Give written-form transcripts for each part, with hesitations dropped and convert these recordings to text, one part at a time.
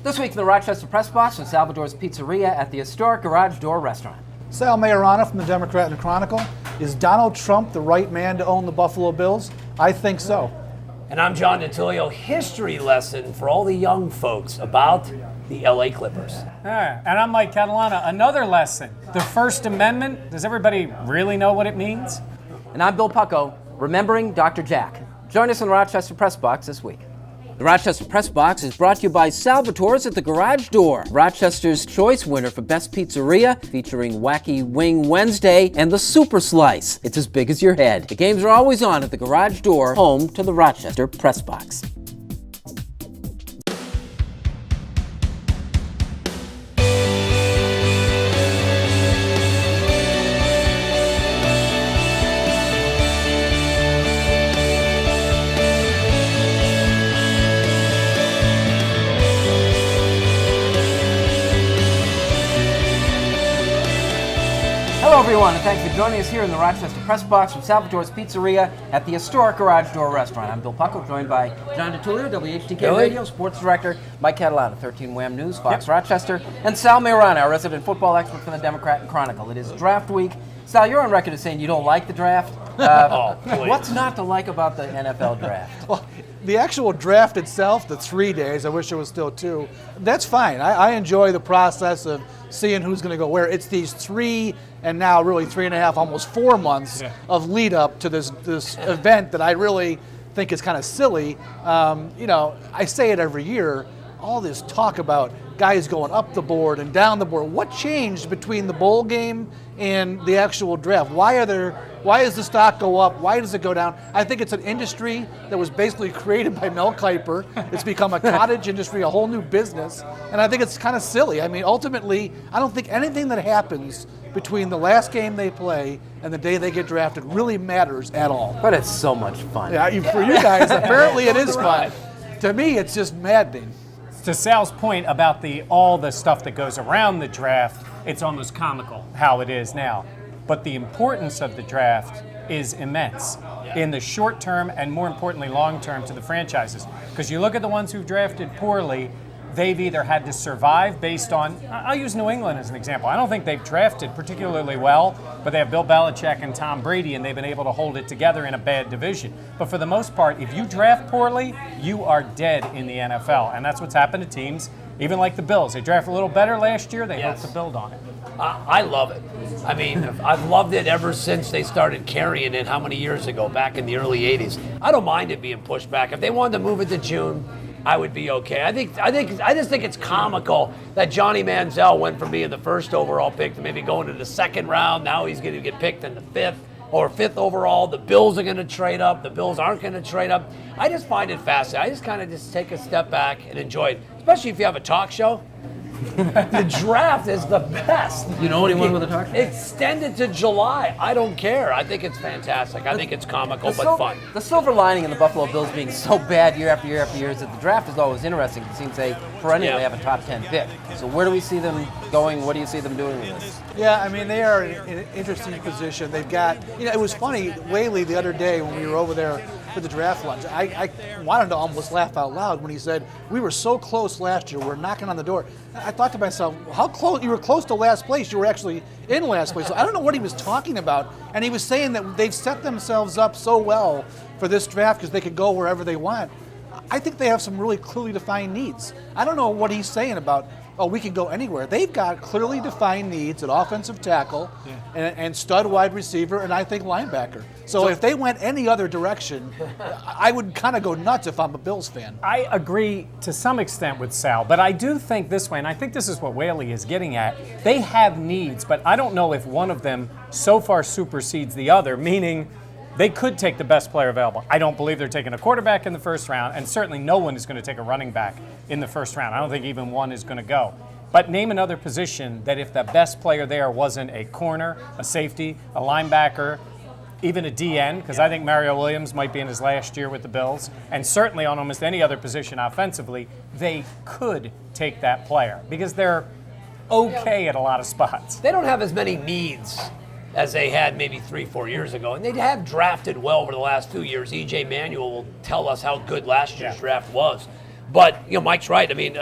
This week in the Rochester Press Box from Salvatore's Pizzeria at the historic Garage Door Restaurant. Sal Maiorana from the Democrat and Chronicle. Is Donald Trump the right man to own the Buffalo Bills? I think so. And I'm John DiTullio. History lesson for all the young folks about the LA Clippers. And I'm Mike Catalana. Another lesson. The First Amendment, does everybody really know what it means? And I'm Bill Pucko, remembering Dr. Jack. Join us in the Rochester Press Box this week. The Rochester Press Box is brought to you by Salvatore's at the Garage Door, Rochester's choice winner for Best Pizzeria, featuring Wacky Wing Wednesday and the Super Slice. It's as big as your head. The games are always on at the Garage Door, home to the Rochester Press Box. Hello everyone, and thanks for joining us here in the Rochester Press Box from Salvatore's Pizzeria at the historic Garage Door Restaurant. I'm Bill Pucko, joined by John DiTullio, WHTK Radio, Sports Director, Mike Catalana, 13 WHAM News, Fox Rochester, and Sal Maiorana, our resident football expert from the Democrat and Chronicle. It is draft week. Sal, you're on record as saying you don't like the draft. What's not to like about the NFL draft? Well, the actual draft itself, the 3 days, I wish it was still 2, that's fine. I enjoy the process of seeing who's going to go where. It's these 3 and now really 3.5, almost 4 months of lead up to this event that I really think is kind of silly. I say it every year, all this talk about guys going up the board and down the board. What changed between the bowl game and the actual draft? Why does the stock go up? Why does it go down? I think it's an industry that was basically created by Mel Kiper. It's become a cottage industry, a whole new business, and I think it's kind of silly. I mean, ultimately, I don't think anything that happens between the last game they play and the day they get drafted really matters at all. But it's so much fun. Yeah, for you guys, apparently it is fun. To me, it's just maddening. To Sal's point about all the stuff that goes around the draft, it's almost comical how it is now. But the importance of the draft is immense in the short term and more importantly long term to the franchises. Because you look at the ones who've drafted poorly, they've either had to survive based on, I'll use New England as an example. I don't think they've drafted particularly well, but they have Bill Belichick and Tom Brady, and they've been able to hold it together in a bad division. But for the most part, if you draft poorly, you are dead in the NFL. And that's what's happened to teams, even like the Bills. They drafted a little better last year. They hope to build on it. I love it. I mean, I've loved it ever since they started carrying it how many years ago, back in the early 80s. I don't mind it being pushed back. If they wanted to move it to June, I would be okay. I just think it's comical that Johnny Manziel went from being the first overall pick to maybe going to the second round. Now he's going to get picked in the fifth overall. The Bills are going to trade up. The Bills aren't going to trade up. I just find it fascinating. I just kind of just take a step back and enjoy it, especially if you have a talk show. The draft is the best. You know anyone with a talk show? Extend it to July. I don't care. I think it's fantastic. I think it's comical but fun. The silver lining in the Buffalo Bills being so bad year after year after year is that the draft is always interesting. It seems they perennially have a top 10 pick. So where do we see them going? What do you see them doing with this? Yeah, I mean, they are in an interesting position. They've got, it was funny, Whaley the other day when we were over there for the draft lunch, I wanted to almost laugh out loud when he said, we were so close last year, we're knocking on the door. I thought to myself, how close, you were close to last place, you were actually in last place. So I don't know what he was talking about. And he was saying that they've set themselves up so well for this draft because they could go wherever they want. I think they have some really clearly defined needs. I don't know what he's saying about, we can go anywhere. They've got clearly defined needs at offensive tackle and stud wide receiver and I think linebacker. So if they went any other direction, I would kind of go nuts if I'm a Bills fan. I agree to some extent with Sal, but I do think this way, and I think this is what Whaley is getting at. They have needs, but I don't know if one of them so far supersedes the other, meaning they could take the best player available. I don't believe they're taking a quarterback in the first round, and certainly no one is going to take a running back in the first round. I don't think even one is going to go. But name another position that if the best player there wasn't a corner, a safety, a linebacker, even a DN, because I think Mario Williams might be in his last year with the Bills, and certainly on almost any other position offensively, they could take that player because they're okay at a lot of spots. They don't have as many needs as they had maybe 3-4 years ago. And they have drafted well over the last 2 years. E.J. Manuel will tell us how good last year's draft was. But, Mike's right. I mean,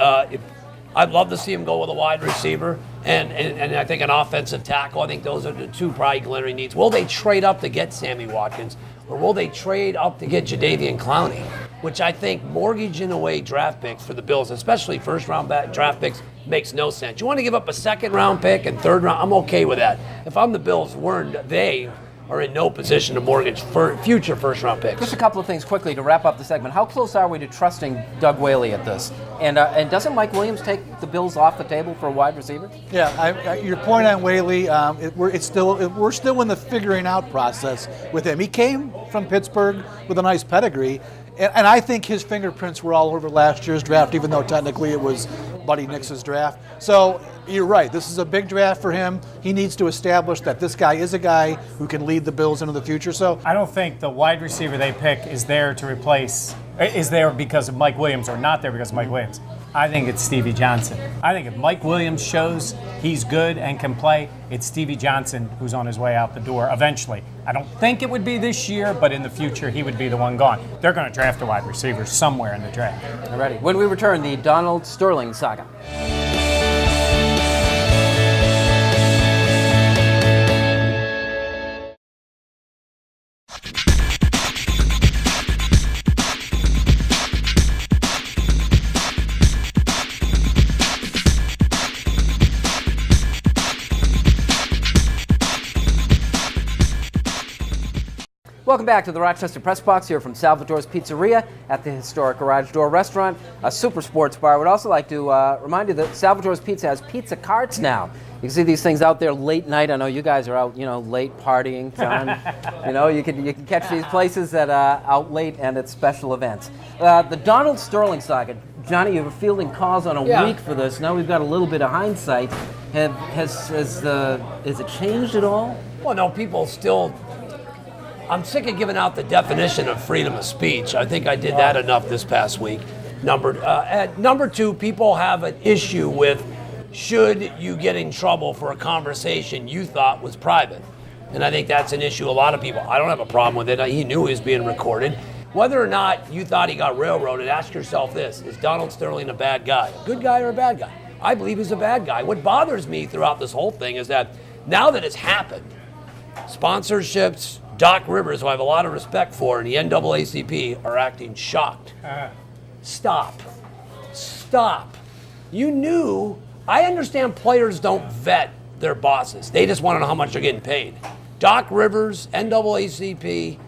I'd love to see him go with a wide receiver and I think an offensive tackle. I think those are the two probably glaring needs. Will they trade up to get Sammy Watkins, or will they trade up to get Jadeveon Clowney, which I think mortgaging away draft picks for the Bills, especially first-round draft picks, makes no sense. You want to give up a second-round pick and third round, I'm okay with that. If I'm the Bills, they are in no position to mortgage for future first-round picks. Just a couple of things quickly to wrap up the segment. How close are we to trusting Doug Whaley at this? And doesn't Mike Williams take the Bills off the table for a wide receiver? Yeah, your point on Whaley, we're still in the figuring out process with him. He came from Pittsburgh with a nice pedigree, and I think his fingerprints were all over last year's draft, even though technically it was Buddy Nix's draft. So you're right. This is a big draft for him. He needs to establish that this guy is a guy who can lead the Bills into the future. So I don't think the wide receiver they pick is there because of Mike Williams or not there because of Mike Williams. I think it's Stevie Johnson. I think if Mike Williams shows he's good and can play, it's Stevie Johnson who's on his way out the door eventually. I don't think it would be this year, but in the future he would be the one gone. They're going to draft a wide receiver somewhere in the draft. Alrighty. When we return, the Donald Sterling saga. Welcome back to the Rochester Press Box here from Salvatore's Pizzeria at the historic Garage Door Restaurant, a super sports bar. I would also like to remind you that Salvatore's Pizza has pizza carts now. You can see these things out there late night. I know you guys are out, late partying, John. You can catch these places at out late and at special events. The Donald Sterling saga. Johnny, you were fielding calls on a week for this. Now we've got a little bit of hindsight. Has it changed at all? Well, no, people still. I'm sick of giving out the definition of freedom of speech. I think I did that enough this past week. Number two, people have an issue with should you get in trouble for a conversation you thought was private. And I think that's an issue a lot of people. I don't have a problem with it. He knew he was being recorded. Whether or not you thought he got railroaded, ask yourself this. Is Donald Sterling a bad guy? A good guy or a bad guy? I believe he's a bad guy. What bothers me throughout this whole thing is that now that it's happened, sponsorships, Doc Rivers, who I have a lot of respect for, and the NAACP are acting shocked. Stop. You knew. I understand players don't vet their bosses. They just want to know how much they're getting paid. Doc Rivers, NAACP,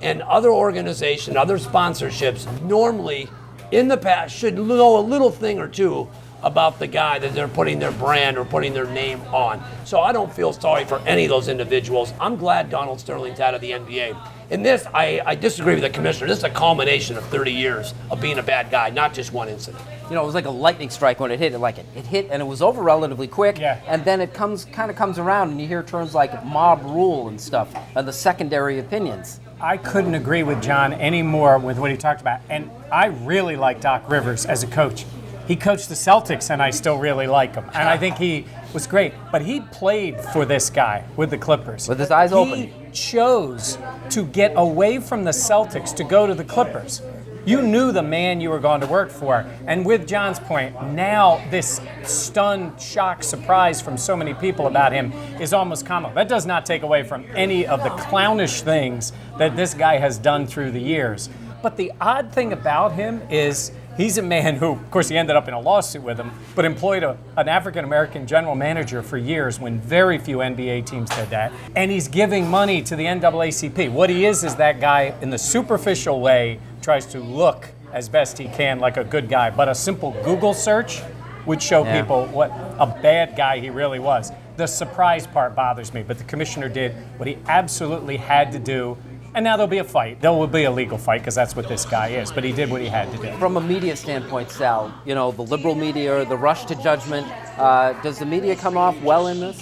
and other organizations, other sponsorships, normally in the past should know a little thing or two about the guy that they're putting their brand or putting their name on. So I don't feel sorry for any of those individuals. I'm glad Donald Sterling's out of the NBA. In this, I disagree with the commissioner. This is a culmination of 30 years of being a bad guy, not just one incident. It was like a lightning strike when it hit. It hit and it was over relatively quick. Yeah. And then it comes around and you hear terms like mob rule and stuff and the secondary opinions. I couldn't agree with John any more with what he talked about. And I really like Doc Rivers as a coach. He coached the Celtics, and I still really like him. And I think he was great. But he played for this guy with the Clippers. With his eyes open. He chose to get away from the Celtics to go to the Clippers. You knew the man you were going to work for. And with John's point, now this stunned, shock, surprise from so many people about him is almost comical. That does not take away from any of the clownish things that this guy has done through the years. But the odd thing about him is he's a man who, of course, he ended up in a lawsuit with him, but employed an African-American general manager for years when very few NBA teams did that. And he's giving money to the NAACP. What he is that guy, in the superficial way, tries to look as best he can like a good guy. But a simple Google search would show people what a bad guy he really was. The surprise part bothers me, but the commissioner did what he absolutely had to do. And now there'll be a fight. There will be a legal fight because that's what this guy is. But he did what he had to do. From a media standpoint, Sal, the liberal media, the rush to judgment, does the media come off well in this?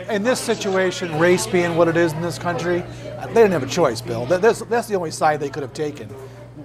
In this situation, race being what it is in this country, they didn't have a choice, Bill. That's the only side they could have taken,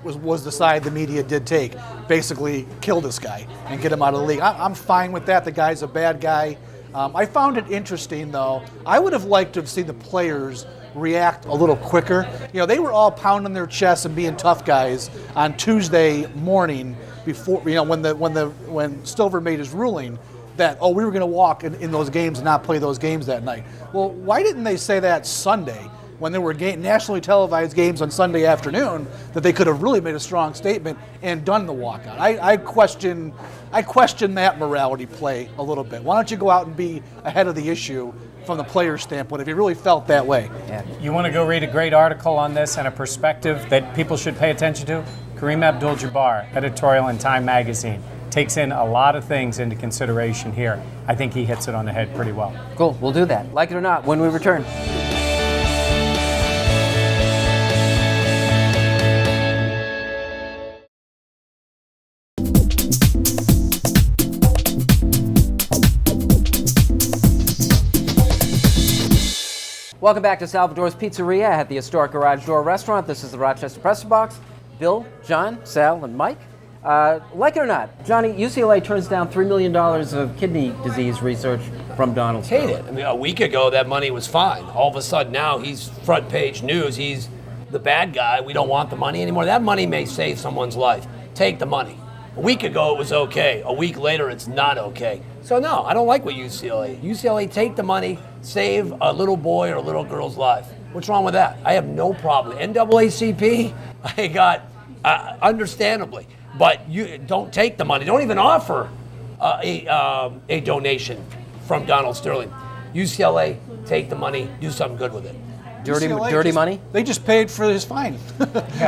was the side the media did take. Basically, kill this guy and get him out of the league. I'm fine with that. The guy's a bad guy. I found it interesting, though. I would have liked to have seen the players react a little quicker. They were all pounding their chests and being tough guys on Tuesday morning before, when Stover made his ruling that, we were going to walk in those games and not play those games that night. Well, why didn't they say that Sunday when there were nationally televised games on Sunday afternoon, that they could have really made a strong statement and done the walkout? I question that morality play a little bit. Why don't you go out and be ahead of the issue from the player's standpoint if you really felt that way? Yeah. You want to go read a great article on this and a perspective that people should pay attention to? Kareem Abdul-Jabbar, editorial in Time Magazine, takes in a lot of things into consideration here. I think he hits it on the head pretty well. Cool, we'll do that. Like it or not, when we return. Welcome back to Salvatore's Pizzeria at the historic Garage Door Restaurant. This is the Rochester Press Box. Bill, John, Sal, and Mike. Like it or not, Johnny, UCLA turns down $3 million of kidney disease research from Donald Hate Sterling. it. I mean, a week ago, that money was fine. All of a sudden, now he's front page news. He's the bad guy. We don't want the money anymore. That money may save someone's life. Take the money. A week ago, it was okay. A week later, it's not okay. So, no, I don't like what UCLA, take the money, save a little boy or a little girl's life. What's wrong with that? I have no problem. NAACP, I got, understandably. But you don't take the money. Don't even offer a donation from Donald Sterling. UCLA, take the money, do something good with it. Dirty money? They just paid for his fine.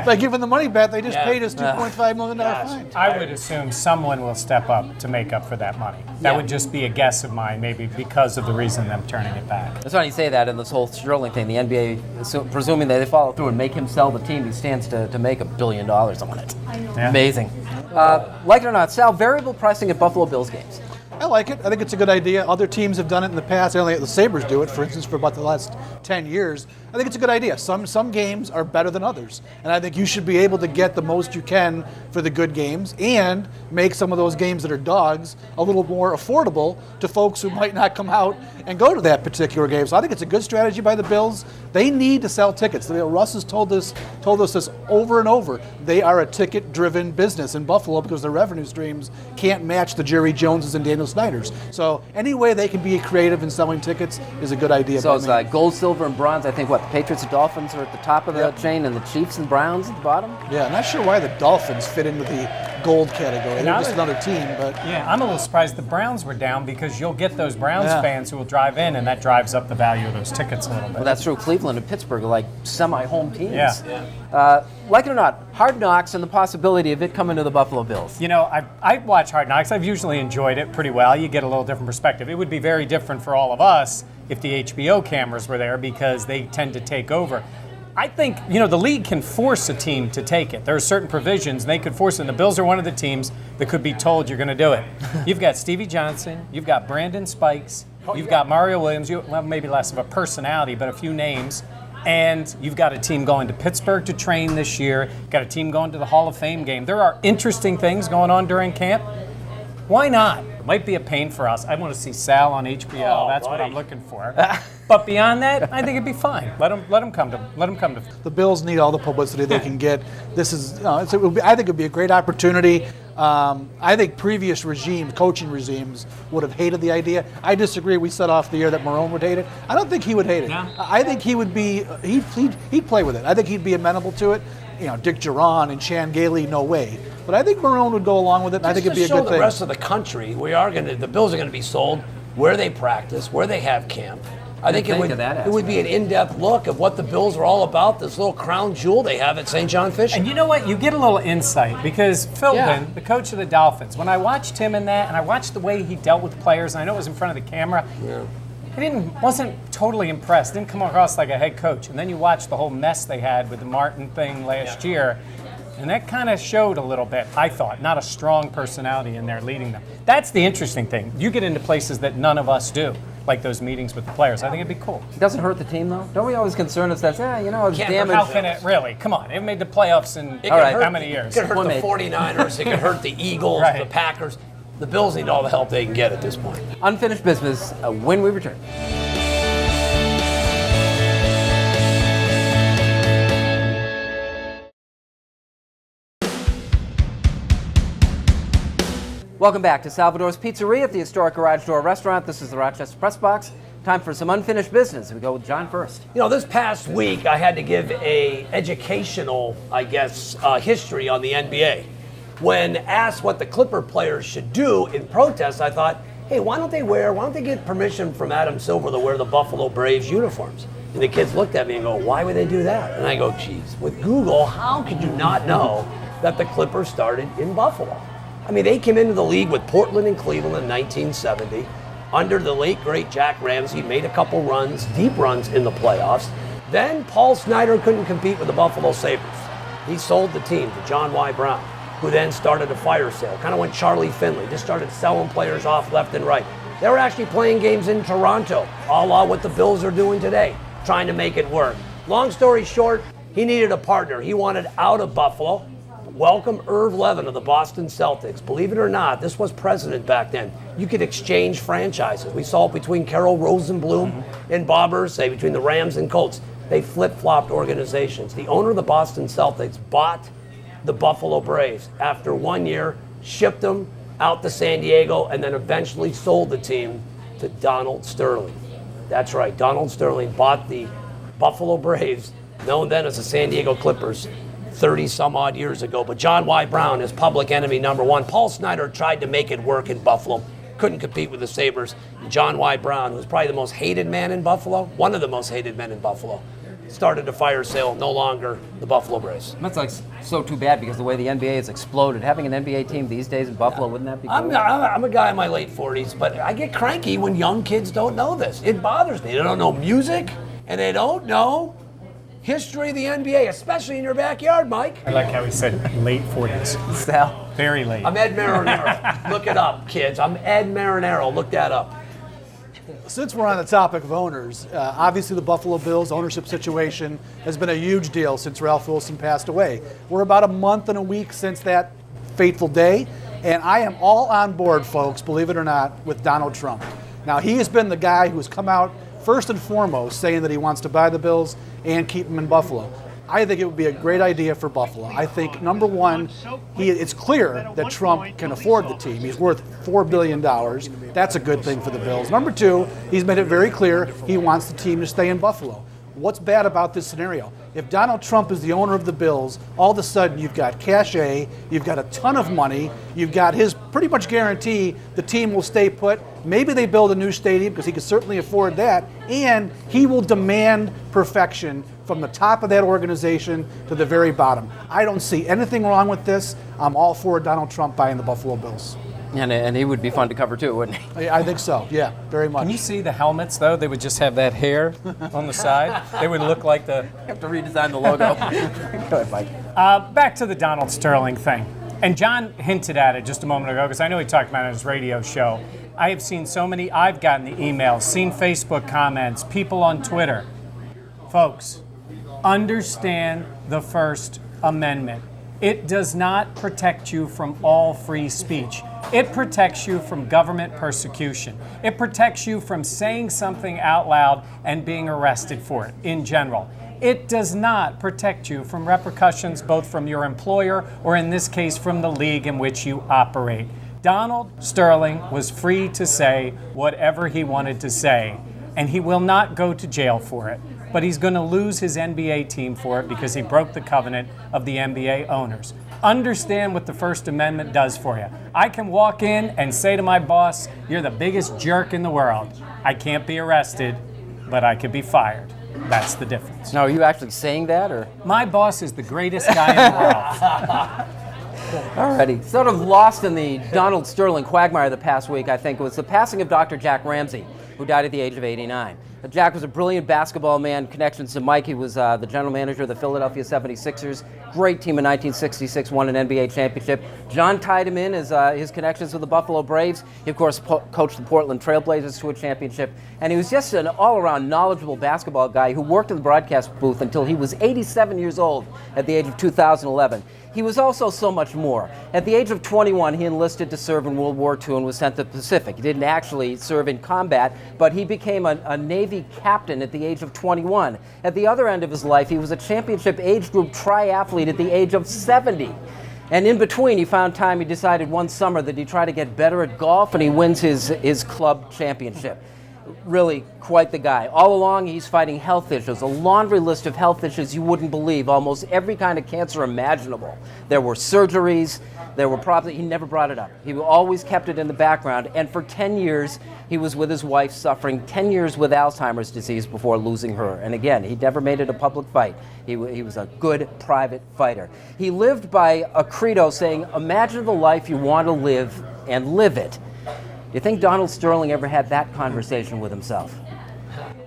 By giving the money back, they just paid his $2.5 million fine. I would assume someone will step up to make up for that money. That would just be a guess of mine, maybe because of the reason them turning it back. That's why you say that in this whole Sterling thing. The NBA, presuming that they follow through and make him sell the team, he stands to make $1 billion on it. Yeah. Amazing. Like it or not, Sal, variable pricing at Buffalo Bills games. I like it. I think it's a good idea. Other teams have done it in the past. Only the Sabres do it, for instance, for about the last 10 years. I think it's a good idea. Some games are better than others. And I think you should be able to get the most you can for the good games and make some of those games that are dogs a little more affordable to folks who might not come out and go to that particular game. So I think it's a good strategy by the Bills. They need to sell tickets. Russ has told us this over and over. They are a ticket-driven business in Buffalo because their revenue streams can't match the Jerry Joneses and Daniel Snyders. So any way they can be creative in selling tickets is a good idea. So it's gold, silver, and bronze. I think, the Patriots and Dolphins are at the top of the chain and the Chiefs and Browns at the bottom? Yeah, I'm not sure why the Dolphins fit into the gold category. They're just another team. But yeah, I'm a little surprised the Browns were down because you'll get those Browns fans who will drive in and that drives up the value of those tickets a little bit. Well, that's true. Cleveland and Pittsburgh are like semi-home teams. Yeah. Like it or not, Hard Knocks and the possibility of it coming to the Buffalo Bills. I watch Hard Knocks. I've usually enjoyed it pretty well. You get a little different perspective. It would be very different for all of us if the HBO cameras were there because they tend to take over. I think, the league can force a team to take it. There are certain provisions, and they could force it. And the Bills are one of the teams that could be told you're going to do it. You've got Stevie Johnson. You've got Brandon Spikes. You've got Mario Williams. Maybe less of a personality, but a few names. And you've got a team going to Pittsburgh to train this year. Got a team going to the Hall of Fame game. There are interesting things going on during camp. Why not? It might be a pain for us. I want to see Sal on HBO. That's what I'm looking for. But beyond that, I think it'd be fine. Let them come to. The Bills need all the publicity they can get. This is, I think it'd be a great opportunity. I think previous coaching regimes would have hated the idea. I disagree. We said off the air that Marone would hate it. I don't think he would hate it. No. I think he would be. He'd play with it. I think he'd be amenable to it. Dick Geron and Chan Gailey, no way. But I think Marone would go along with it. And I think it'd be a good thing. To show the rest of the country, the Bills are going to be sold where they practice, where they have camp. I think it would be an in-depth look of what the Bills are all about, this little crown jewel they have at St. John Fishing. And you know what? You get a little insight because Philbin, the coach of the Dolphins, when I watched him in that and I watched the way he dealt with players, and I know it was in front of the camera, wasn't totally impressed. Didn't come across like a head coach. And then you watch the whole mess they had with the Martin thing last year, and that kind of showed a little bit, I thought. Not a strong personality in there leading them. That's the interesting thing. You get into places that none of us do, like those meetings with the players. I think it'd be cool. It doesn't hurt the team, though? Don't we always concern us that, it's damaged? How can it really? Come on. It made the playoffs in how many years? It could hurt the 49ers. It could hurt the Eagles, the Packers. The Bills need all the help they can get at this point. Unfinished business when we return. Welcome back to Salvatore's Pizzeria at the historic Garage Door Restaurant. This is the Rochester Press Box. Time for some unfinished business. We go with John first. You know, this past week I had to give a educational, history on the NBA. When asked what the Clipper players should do in protest, I thought, hey, why don't they get permission from Adam Silver to wear the Buffalo Braves uniforms? And the kids looked at me and go, why would they do that? And I go, geez, with Google, how could you not know that the Clippers started in Buffalo? I mean, they came into the league with Portland and Cleveland in 1970. Under the late, great Jack Ramsey, made a couple runs, deep runs in the playoffs. Then Paul Snyder couldn't compete with the Buffalo Sabres. He sold the team to John Y. Brown, who then started a fire sale. Kind of went Charlie Finley, just started selling players off left and right. They were actually playing games in Toronto, a la what the Bills are doing today, trying to make it work. Long story short, he needed a partner. He wanted out of Buffalo. Welcome Irv Levin of the Boston Celtics. Believe it or not, this was precedent back then. You could exchange franchises. We saw it between Carol Rosenblum and Bob Irsay, between the Rams and Colts. They flip-flopped organizations. The owner of the Boston Celtics bought the Buffalo Braves after 1 year, shipped them out to San Diego, and then eventually sold the team to Donald Sterling. That's right, Donald Sterling bought the Buffalo Braves, known then as the San Diego Clippers, 30 some odd years ago. But John Y. Brown is public enemy number one. Paul Snyder tried to make it work in Buffalo, couldn't compete with the Sabres. And John Y. Brown, who was probably the most hated man in Buffalo, one of the most hated men in Buffalo, started a fire sale, no longer the Buffalo Braves. That's like so too bad because the way the NBA has exploded. Having an NBA team these days in Buffalo, wouldn't that be cool? I'm a guy in my late 40s, but I get cranky when young kids don't know this. It bothers me. They don't know music, and they don't know history of the NBA, especially in your backyard, Mike. I like how he said late 40s. Sal. Very late. I'm Ed Marinaro. Look it up, kids. I'm Ed Marinaro. Look that up. Since we're on the topic of owners, obviously the Buffalo Bills ownership situation has been a huge deal since Ralph Wilson passed away. We're about a month and a week since that fateful day, and I am all on board, folks, believe it or not, with Donald Trump. Now, he has been the guy who's come out first and foremost saying that he wants to buy the Bills and keep them in Buffalo. I think it would be a great idea for Buffalo. I think, number one, it's clear that Trump can afford the team. He's worth $4 billion. That's a good thing for the Bills. Number two, he's made it very clear he wants the team to stay in Buffalo. What's bad about this scenario? If Donald Trump is the owner of the Bills, all of a sudden you've got cachet, you've got a ton of money, you've got his pretty much guarantee the team will stay put. Maybe they build a new stadium because he could certainly afford that, and he will demand perfection from the top of that organization to the very bottom. I don't see anything wrong with this. I'm all for Donald Trump buying the Buffalo Bills. And he would be fun to cover too, wouldn't he? I think so, yeah, very much. Can you see the helmets, though? They would just have that hair on the side. They would look like the... Have to redesign the logo. Go ahead, Mike. Back to the Donald Sterling thing. And John hinted at it just a moment ago because I know he talked about it on his radio show. I have seen so many, I've gotten the emails, seen Facebook comments, people on Twitter. Folks, understand the First Amendment. It does not protect you from all free speech. It protects you from government persecution. It protects you from saying something out loud and being arrested for it in general. It does not protect you from repercussions both from your employer or in this case from the league in which you operate. Donald Sterling was free to say whatever he wanted to say, and he will not go to jail for it. But he's going to lose his NBA team for it because he broke the covenant of the NBA owners. Understand what the First Amendment does for you. I can walk in and say to my boss, you're the biggest jerk in the world. I can't be arrested, but I could be fired. That's the difference. Now, are you actually saying that, or? My boss is the greatest guy in the world. Alrighty. Sort of lost in the Donald Sterling quagmire the past week, I think, was the passing of Dr. Jack Ramsey, who died at the age of 89. Jack was a brilliant basketball man. Connections to Mike. He was the general manager of the Philadelphia 76ers. Great team in 1966, won an NBA championship. John tied him in as his connections with the Buffalo Braves. He, of course, coached the Portland Trail Blazers to a championship. And he was just an all-around knowledgeable basketball guy who worked in the broadcast booth until he was 87 years old at the age of 2011. He was also so much more. At the age of 21, he enlisted to serve in World War II and was sent to the Pacific. He didn't actually serve in combat, but he became a Navy captain at the age of 21. At the other end of his life, he was a championship age group triathlete at the age of 70. And in between, he found time. He decided one summer that he'd try to get better at golf, and he wins his club championship. Really quite the guy. All along, he's fighting health issues, a laundry list of health issues you wouldn't believe, almost every kind of cancer imaginable. There were surgeries, there were problems. He never brought it up. He always kept it in the background, and for 10 years, he was with his wife suffering 10 years with Alzheimer's disease before losing her. And again, he never made it a public fight. He was a good private fighter. He lived by a credo saying, imagine the life you want to live and live it. Do you think Donald Sterling ever had that conversation with himself?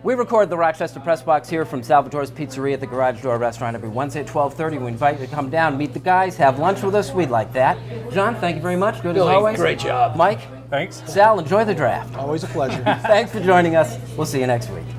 We record the Rochester Press Box here from Salvatore's Pizzeria at the Garage Door Restaurant every Wednesday at 12:30. We invite you to come down, meet the guys, have lunch with us. We'd like that. John, thank you very much. Good Billy, as always. great job. Mike? Thanks. Sal, enjoy the draft. Always a pleasure. Thanks for joining us. We'll see you next week.